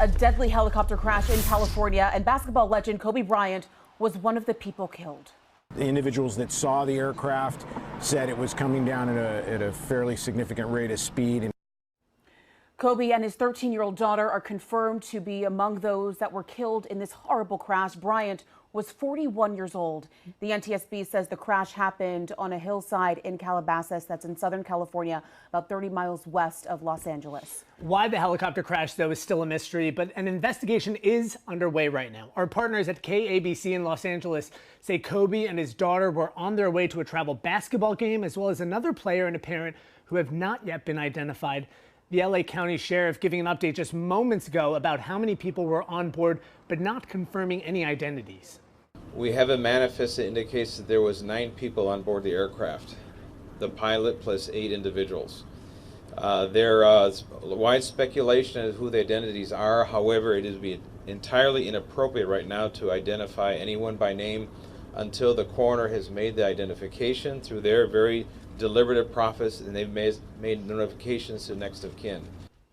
A deadly helicopter crash in California, and basketball legend Kobe Bryant was one of the people killed. The individuals that saw the aircraft said it was coming down at a fairly significant rate of speed. Kobe and his 13-year-old daughter are confirmed to be among those that were killed in this horrible crash. Bryant was 41 years old. The NTSB says the crash happened on a hillside in Calabasas, that's in Southern California, about 30 miles west of Los Angeles. Why the helicopter crash, though, is still a mystery, but an investigation is underway right now. Our partners at KABC in Los Angeles say Kobe and his daughter were on their way to a travel basketball game, as well as another player and a parent who have not yet been identified. The LA County Sheriff giving an update just moments ago about how many people were on board, but not confirming any identities. We have a manifest that indicates that there was 9 people on board the aircraft, the pilot plus 8 individuals. There is wide speculation as to who the identities are. However, it is entirely inappropriate right now to identify anyone by name until the coroner has made the identification through their very deliberative process, and they've made notifications to next of kin.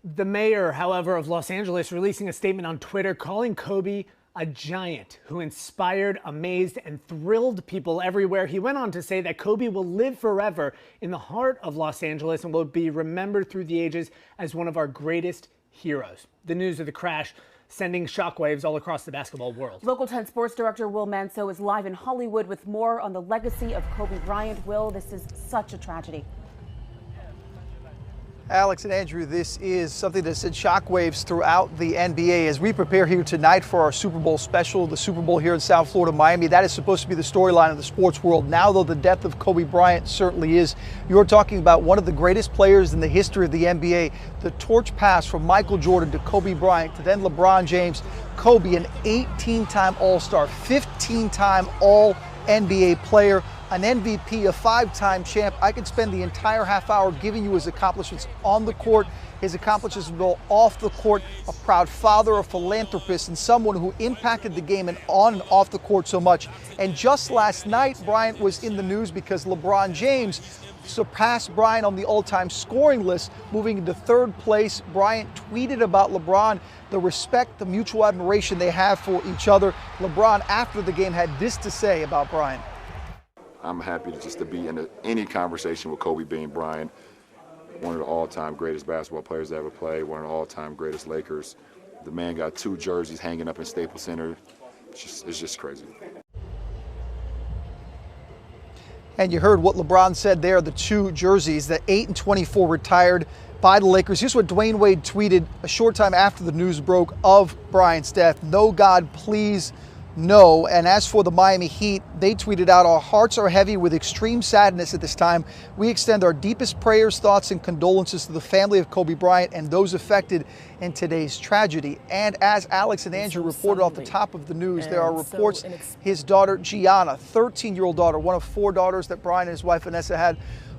The mayor, however, of Los Angeles releasing a statement on Twitter calling Kobe a giant who inspired, amazed, and thrilled people everywhere. He went on to say that Kobe will live forever in the heart of Los Angeles and will be remembered through the ages as one of our greatest heroes. The news of the crash sending shockwaves all across the basketball world. Local 10 sports director Will Manso is live in Hollywood with more on the legacy of Kobe Bryant. Will, this is such a tragedy. Alex and Andrew, this is something that sent shockwaves throughout the NBA as we prepare here tonight for our Super Bowl special, the Super Bowl here in South Florida, Miami. That is supposed to be the storyline of the sports world. Now, though, the death of Kobe Bryant certainly is. You're talking about one of the greatest players in the history of the NBA. The torch passed from Michael Jordan to Kobe Bryant to then LeBron James. Kobe, an 18-time All-Star, 15-time All-NBA player, an MVP, a 5-time champ. I could spend the entire half hour giving you his accomplishments on the court, his accomplishments off the court, a proud father, a philanthropist, and someone who impacted the game and on and off the court so much. And just last night, Bryant was in the news because LeBron James surpassed Bryant on the all-time scoring list, moving into 3rd place. Bryant tweeted about LeBron, the respect, the mutual admiration they have for each other. LeBron, after the game, had this to say about Bryant. I'm happy to be in any conversation with Kobe being Bryant, one of the all-time greatest basketball players to ever play, one of the all-time greatest Lakers. The man got 2 jerseys hanging up in Staples Center. It's just crazy. And you heard what LeBron said there, the 2 jerseys, the 8 and 24 retired by the Lakers. Here's what Dwayne Wade tweeted a short time after the news broke of Bryant's death. "No, God, please, no." And as for the Miami Heat, they tweeted out, "Our hearts are heavy with extreme sadness at this time. We extend our deepest prayers, thoughts, and condolences to the family of Kobe Bryant and those affected in today's tragedy." And as Alex and Andrew reported off the top of the news, there are reports his daughter, Gianna, 13-year-old daughter, one of 4 daughters that Bryant and his wife Vanessa had,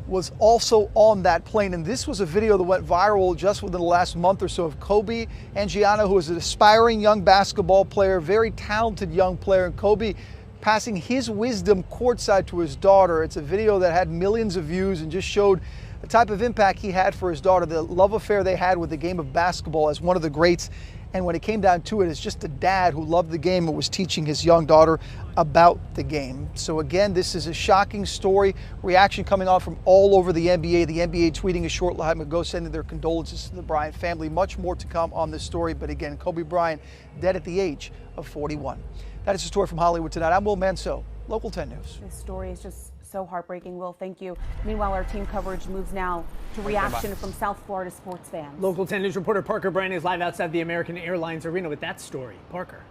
was also on that plane. And this was a video that went viral just within the last month or so of Kobe and Gianna, who is an aspiring young basketball player, very talented young player, and Kobe passing his wisdom courtside to his daughter. It's a video that had millions of views and just showed the type of impact he had for his daughter, the love affair they had with the game of basketball as one of the greats. And when it came down to it, it's just a dad who loved the game and was teaching his young daughter about the game. So again, this is a shocking story. Reaction coming on from all over the NBA. The NBA tweeting a short time ago, sending their condolences to the Bryant family. Much more to come on this story. But again, Kobe Bryant dead at the age of 41. That is the story from Hollywood tonight. I'm Will Manso, Local 10 News. This story is just so heartbreaking, Will. Thank you. Meanwhile, our team coverage moves now to reaction from South Florida sports fans. Local 10 News reporter Parker Bryant is live outside the American Airlines Arena with that story. Parker.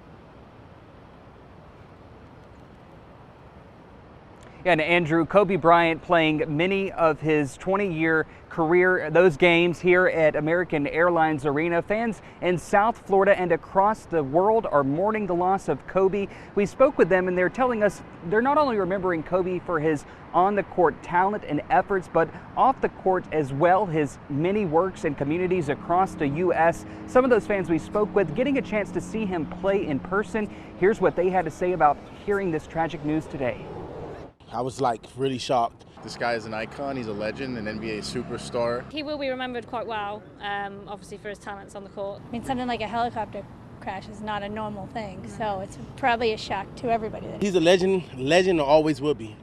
And Andrew, Kobe Bryant playing many of his 20-year career, those games here at American Airlines Arena. Fans in South Florida and across the world are mourning the loss of Kobe. We spoke with them and they're telling us they're not only remembering Kobe for his on-the-court talent and efforts, but off the court as well, his many works in communities across the U.S. Some of those fans we spoke with getting a chance to see him play in person. Here's what they had to say about hearing this tragic news today. I was like really shocked. This guy is an icon. He's a legend, an NBA superstar. He will be remembered quite well, obviously for his talents on the court. I mean, something like a helicopter crash is not a normal thing, so it's probably a shock to everybody. He's a legend and always will be.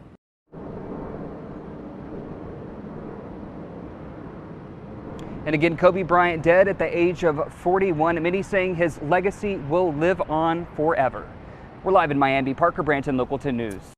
And again, Kobe Bryant dead at the age of 41. Many saying his legacy will live on forever. We're live in Miami. Parker Branton, Local 10 News.